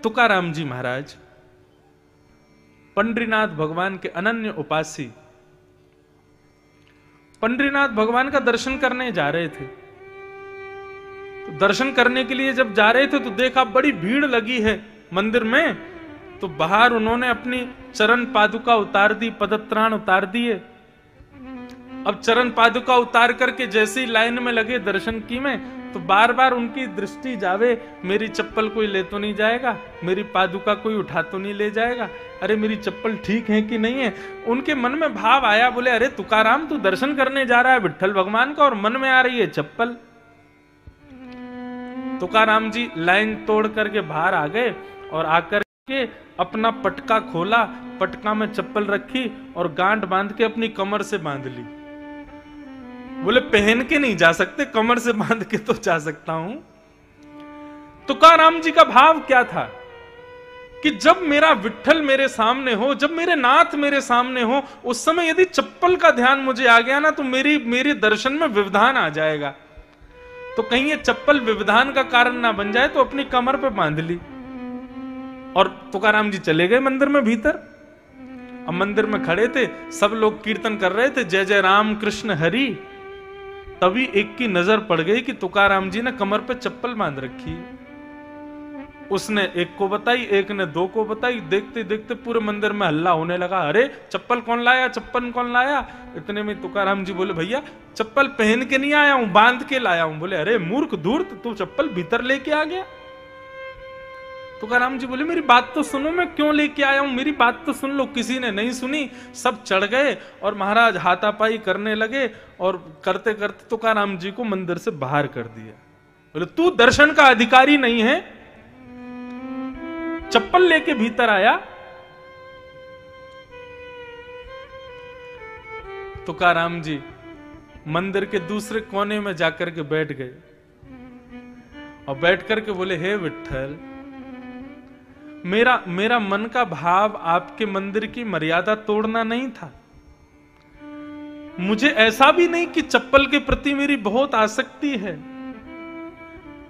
तुकाराम जी महाराज पंडरीनाथ भगवान के अनन्य उपासी, पंडरीनाथ भगवान का दर्शन करने जा रहे थे। तो दर्शन करने के लिए जब जा रहे थे तो देखा बड़ी भीड़ लगी है मंदिर में। तो बाहर उन्होंने अपनी चरण पादुका उतार दी, पदत्राण उतार दिए। अब चरण पादुका उतार करके जैसे ही लाइन में लगे दर्शन की में, तो बार बार उनकी दृष्टि जावे, मेरी चप्पल कोई ले तो नहीं जाएगा, मेरी पादुका कोई उठा तो नहीं ले जाएगा, अरे मेरी चप्पल ठीक है कि नहीं है। उनके मन में भाव आया, बोले अरे तुकाराम तू दर्शन करने जा रहा है विट्ठल भगवान का और मन में आ रही है चप्पल। तुकाराम जी लाइन तोड़ करके बाहर आ गए और आकर के अपना पटका खोला, पटका में चप्पल रखी और गांठ बांध के अपनी कमर से बांध ली। बोले पहन के नहीं जा सकते, कमर से बांध के तो जा सकता हूं। तुकाराम जी का भाव क्या था कि जब मेरा विट्ठल मेरे सामने हो, जब मेरे नाथ मेरे सामने हो, उस समय यदि चप्पल का ध्यान मुझे आ गया ना तो मेरे दर्शन में व्यवधान आ जाएगा। तो कहीं ये चप्पल व्यवधान का कारण ना बन जाए, तो अपनी कमर पे बांध ली और तुकाराम जी चले गए मंदिर में भीतर। अब मंदिर में खड़े थे, सब लोग कीर्तन कर रहे थे, जय जय राम कृष्ण हरि। तभी एक की नजर पड़ गई कि तुकाराम जी ने कमर पे चप्पल बांध रखी है। उसने एक को बताई, एक ने दो को बताई। देखते देखते पूरे मंदिर में हल्ला होने लगा, अरे चप्पल कौन लाया, चप्पल कौन लाया। इतने में तुकाराम जी बोले भैया चप्पल पहन के नहीं आया हूं, बांध के लाया हूं। बोले अरे मूर्ख धूर्त, तू चप्पल भीतर लेके आ गया। तुकाराम जी बोले मेरी बात तो सुनो, मैं क्यों लेके आया हूं, मेरी बात तो सुन लो। किसी ने नहीं सुनी, सब चढ़ गए और महाराज हाथापाई करने लगे और करते करते तुकाराम जी को मंदिर से बाहर कर दिया। बोले तू दर्शन का अधिकारी नहीं है, चप्पल लेके भीतर आया। तुकाराम जी मंदिर के दूसरे कोने में जाकर के बैठ गए और बैठ करके बोले हे विट्ठल, मेरा मन का भाव आपके मंदिर की मर्यादा तोड़ना नहीं था। मुझे ऐसा भी नहीं कि चप्पल के प्रति मेरी बहुत आसक्ति है।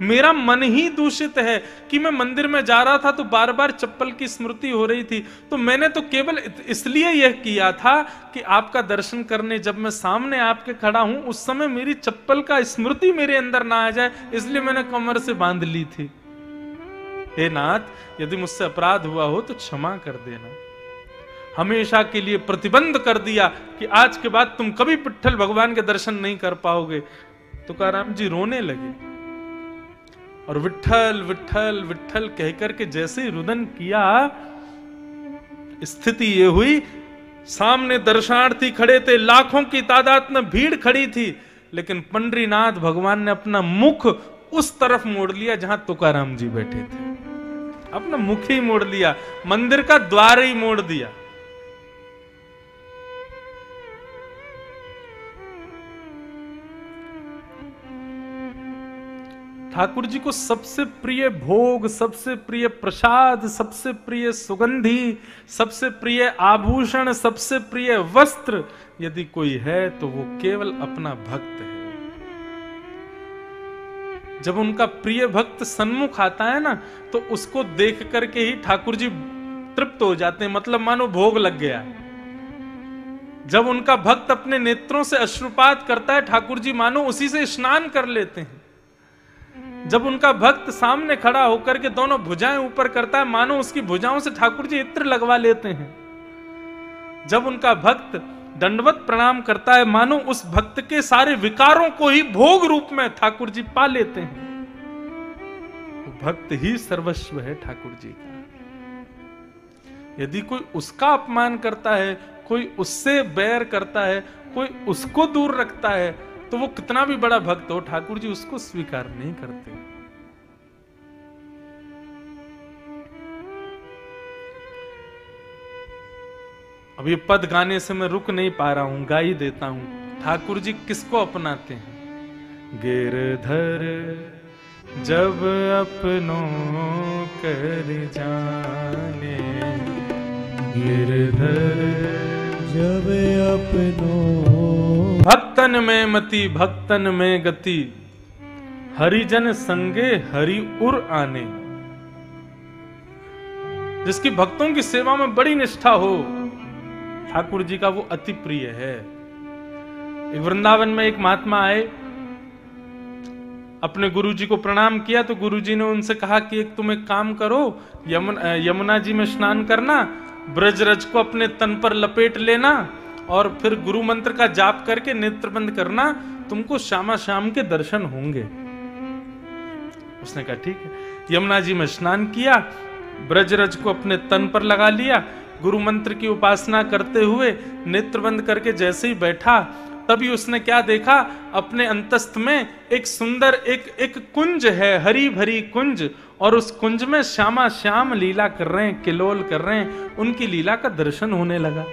मेरा मन ही दूषित है कि मैं मंदिर में जा रहा था तो बार बार चप्पल की स्मृति हो रही थी। तो मैंने तो केवल इसलिए यह किया था कि आपका दर्शन करने जब मैं सामने आपके खड़ा हूं उस समय मेरी चप्पल का स्मृति मेरे अंदर ना आ जाए, इसलिए मैंने कमर से बांध ली थी। हे नाथ, यदि मुझसे अपराध हुआ हो तो क्षमा कर देना। हमेशा के लिए प्रतिबंध कर दिया कि आज के बाद तुम कभी विट्ठल भगवान के दर्शन नहीं कर पाओगे। तुकाराम जी रोने लगे और विट्ठल विट्ठल विट्ठल कहकर के जैसे ही रुदन किया, स्थिति ये हुई, सामने दर्शनार्थी खड़े थे, लाखों की तादाद में भीड़ खड़ी थी, लेकिन पंडरीनाथ भगवान ने अपना मुख उस तरफ मोड़ लिया जहां तुकाराम जी बैठे थे। अपना मुख ही मोड़ लिया, मंदिर का द्वार ही मोड़ दिया। ठाकुर जी को सबसे प्रिय भोग, सबसे प्रिय प्रसाद, सबसे प्रिय सुगंधी, सबसे प्रिय आभूषण, सबसे प्रिय वस्त्र यदि कोई है तो वो केवल अपना भक्त है। जब उनका प्रिय भक्त सन्मुख आता है ना तो उसको देख करके ही ठाकुर जी तृप्त हो जाते हैं, मतलब मानो भोग लग गया। जब उनका भक्त अपने नेत्रों से अश्रुपात करता है, ठाकुर जी मानो उसी से स्नान कर लेते हैं। जब उनका भक्त सामने खड़ा होकर के दोनों भुजाएं ऊपर करता है, मानो उसकी भुजाओं से ठाकुर जी इत्र लगवा लेते हैं। जब उनका भक्त दंडवत प्रणाम करता है, मानो उस भक्त के सारे विकारों को ही भोग रूप में ठाकुर जी पा लेते हैं। तो भक्त ही सर्वस्व है ठाकुर जी का। यदि कोई उसका अपमान करता है, कोई उससे बैर करता है, कोई उसको दूर रखता है, तो वो कितना भी बड़ा भक्त हो, ठाकुर जी उसको स्वीकार नहीं करते। अब ये पद गाने से मैं रुक नहीं पा रहा हूं, गा ही देता हूं। ठाकुर जी किसको अपनाते हैं? गिरधर जब अपनों कर जाने, गिरधर जब अपनों, भक्तन में मति भक्तन में गति, हरिजन संगे हरि उर आने। जिसकी भक्तों की सेवा में बड़ी निष्ठा हो, ठाकुर जी का वो अति प्रिय है। एक वृंदावन में एक महात्मा आए, अपने गुरुजी को प्रणाम किया तो गुरुजी ने उनसे कहा कि एक तुम एक काम करो, यमुना जी में स्नान करना, ब्रजरज को अपने तन पर लपेट लेना और फिर गुरु मंत्र का जाप करके नेत्र बंद करना, तुमको श्यामा श्याम के दर्शन होंगे। उसने कहा ठीक है। यमुना जी में स्नान किया, ब्रजरज को अपने तन पर लगा लिया, गुरु मंत्र की उपासना करते हुए नेत्र बंद करके जैसे ही बैठा, तभी उसने क्या देखा, अपने अंतस्थ में एक सुंदर एक कुंज है, हरी भरी कुंज, और उस कुंज में श्यामा श्याम लीला कर रहे हैं, किलोल कर रहे हैं। उनकी लीला का दर्शन होने लगा।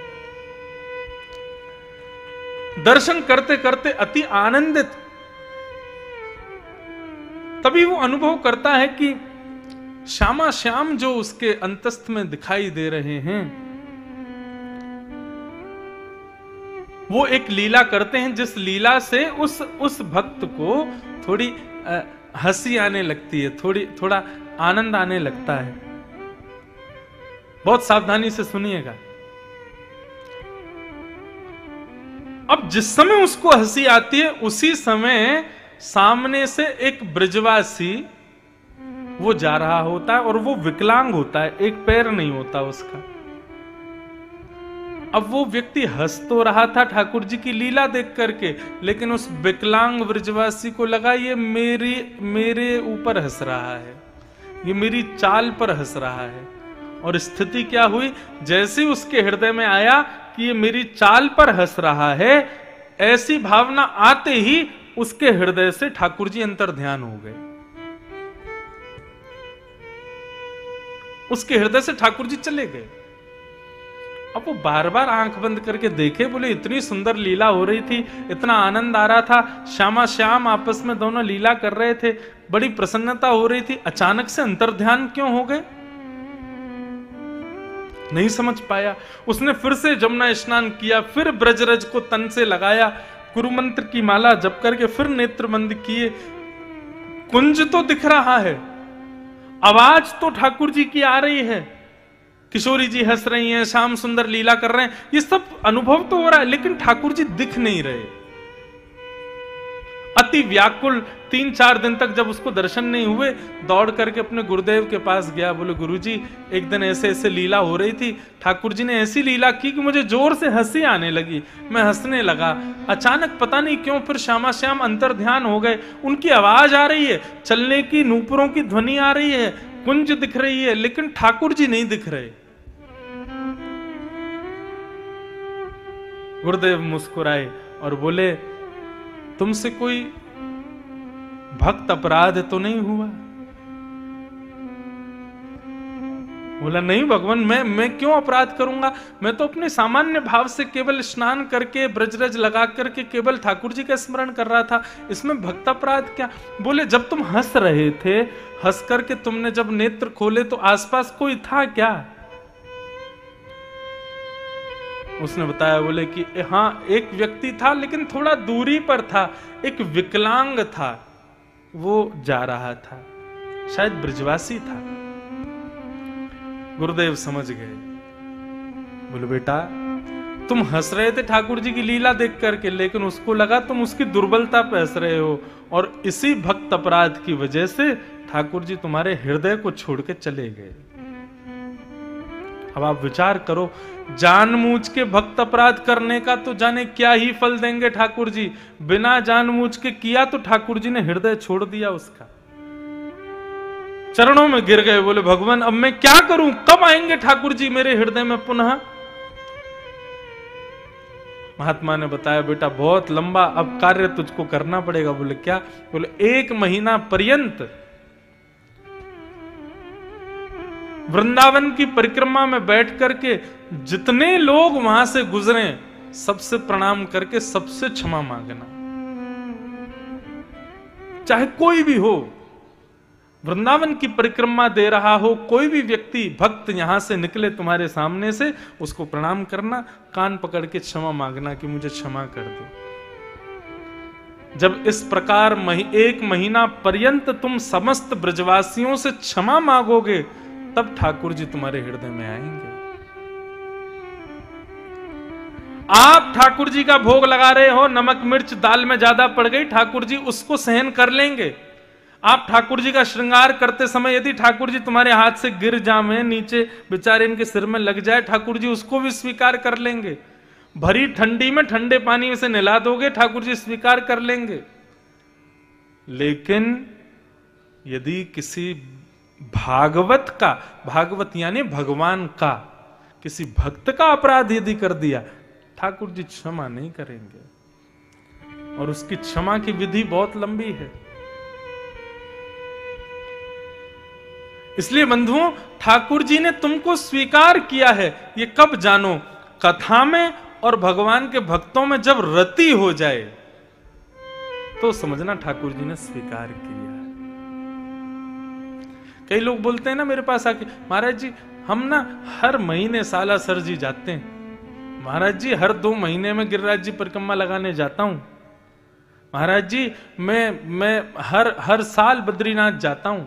दर्शन करते करते अति आनंदित, तभी वो अनुभव करता है कि श्यामा श्याम जो उसके अंतस्थ में दिखाई दे रहे हैं, वो एक लीला करते हैं जिस लीला से उस भक्त को थोड़ी हंसी आने लगती है, थोड़ा आनंद आने लगता है। बहुत सावधानी से सुनिएगा। अब जिस समय उसको हंसी आती है, उसी समय सामने से एक ब्रजवासी वो जा रहा होता है, और वो विकलांग होता है, एक पैर नहीं होता उसका। अब वो व्यक्ति हंस तो रहा था ठाकुर जी की लीला देख करके, लेकिन उस विकलांग ब्रजवासी को लगा ये मेरे ऊपर हंस रहा है, ये मेरी चाल पर हंस रहा है। और स्थिति क्या हुई, जैसे उसके हृदय में आया कि ये मेरी चाल पर हंस रहा है, ऐसी भावना आते ही उसके हृदय से ठाकुर जी अंतर ध्यान हो गए। उसके हृदय से ठाकुर जी चले गए। अब वो बार बार आंख बंद करके देखे, बोले इतनी सुंदर लीला हो रही थी, इतना आनंद आ रहा था, श्यामा श्याम आपस में दोनों लीला कर रहे थे, बड़ी प्रसन्नता हो रही थी, अचानक से अंतर्ध्यान क्यों हो गए? नहीं समझ पाया। उसने फिर से जमुना स्नान किया, फिर ब्रजरज को तन से लगाया, गुरु मंत्र की माला जप करके फिर नेत्र बंद किए। कुंज तो दिख रहा है, आवाज तो ठाकुर जी की आ रही है, किशोरी जी हंस रही हैं, श्याम सुंदर लीला कर रहे हैं, ये सब अनुभव तो हो रहा है, लेकिन ठाकुर जी दिख नहीं रहे। अति व्याकुल 3-4 दिन तक जब उसको दर्शन नहीं हुए, दौड़ करके अपने गुरुदेव के पास गया। बोले गुरुजी, एक दिन ऐसे ऐसे लीला हो रही थी, ठाकुर जी ने ऐसी लीला की कि मुझे जोर से हंसी आने लगी, मैं हंसने लगा, अचानक पता नहीं क्यों फिर श्यामा श्याम अंतर ध्यान हो गए। उनकी आवाज आ रही है, चलने की नूपुरों की ध्वनि आ रही है, कुंज दिख रही है, लेकिन ठाकुर जी नहीं दिख रहे। गुरुदेव मुस्कुराए और बोले, तुमसे कोई भक्त अपराध तो नहीं हुआ? बोला नहीं भगवान, मैं क्यों अपराध करूंगा, मैं तो अपने सामान्य भाव से केवल स्नान करके ब्रजरज लगा करके केवल ठाकुर जी का स्मरण कर रहा था, इसमें भक्त अपराध क्या? बोले जब तुम हंस रहे थे, हंस करके तुमने जब नेत्र खोले तो आसपास कोई था क्या? उसने बताया, बोले कि हाँ एक व्यक्ति था, लेकिन थोड़ा दूरी पर था, एक विकलांग था, वो जा रहा था, शायद ब्रजवासी था। गुरुदेव समझ गए। बोले बेटा, तुम हंस रहे थे ठाकुर जी की लीला देख करके, लेकिन उसको लगा तुम उसकी दुर्बलता पे हंस रहे हो, और इसी भक्त अपराध की वजह से ठाकुर जी तुम्हारे हृदय को छोड़ के चले गए। अब आप विचार करो, जानबूझ के भक्त अपराध करने का तो जाने क्या ही फल देंगे ठाकुर जी, बिना जानबूझ के किया तो ठाकुर जी ने हृदय छोड़ दिया उसका, चरणों में गिर गए। बोले भगवान, अब मैं क्या करूं, कब आएंगे ठाकुर जी मेरे हृदय में पुनः? महात्मा ने बताया, बेटा बहुत लंबा अब कार्य तुझको करना पड़ेगा। बोले क्या? बोले 1 महीना पर्यंत वृंदावन की परिक्रमा में बैठ करके जितने लोग वहां से गुजरे, सबसे प्रणाम करके सबसे क्षमा मांगना, चाहे कोई भी हो, वृंदावन की परिक्रमा दे रहा हो, कोई भी व्यक्ति भक्त यहां से निकले तुम्हारे सामने से, उसको प्रणाम करना, कान पकड़ के क्षमा मांगना कि मुझे क्षमा कर दो। जब इस प्रकार 1 महीना पर्यंत तुम समस्त ब्रजवासियों से क्षमा मांगोगे, तब ठाकुर जी तुम्हारे हृदय में आएंगे। आप ठाकुर जी का भोग लगा रहे हो, नमक मिर्च दाल में ज्यादा पड़ गई, ठाकुर जी उसको सहन कर लेंगे। आप ठाकुर जी का श्रृंगार करते समय यदि ठाकुर जी तुम्हारे हाथ से गिर जाए, नीचे बेचारे इनके सिर में लग जाए, ठाकुर जी उसको भी स्वीकार कर लेंगे। भरी ठंडी में ठंडे पानी में से नहला दोगे, ठाकुर जी स्वीकार कर लेंगे। लेकिन यदि किसी भागवत का, भागवत यानी भगवान का, किसी भक्त का अपराध यदि कर दिया, ठाकुर जी क्षमा नहीं करेंगे। और उसकी क्षमा की विधि बहुत लंबी है। इसलिए बंधुओं, ठाकुर जी ने तुमको स्वीकार किया है, ये कब जानो? कथा में और भगवान के भक्तों में जब रति हो जाए तो समझना ठाकुर जी ने स्वीकार किया है। कई लोग बोलते हैं ना मेरे पास आके, महाराज जी हम ना हर महीने सालासर जी जाते हैं, महाराज जी हर 2 महीने में गिरिराज जी परिक्रमा लगाने जाता हूं, महाराज जी मैं हर साल बद्रीनाथ जाता हूं,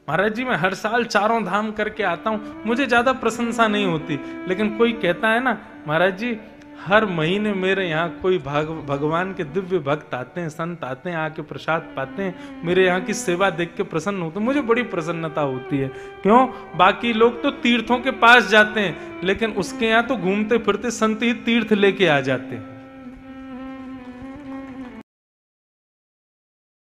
महाराज जी मैं हर साल 4 धाम करके आता हूं। मुझे ज्यादा प्रशंसा नहीं होती, लेकिन कोई कहता है ना, महाराज जी हर महीने मेरे यहाँ कोई भगवान के दिव्य भक्त आते हैं, संत आते हैं, आके प्रसाद पाते हैं, मेरे यहाँ की सेवा देख के प्रसन्न होते हैं, मुझे बड़ी प्रसन्नता होती है। क्यों? बाकी लोग तो तीर्थों के पास जाते हैं, लेकिन उसके यहाँ तो घूमते फिरते संत ही तीर्थ लेके आ जाते हैं।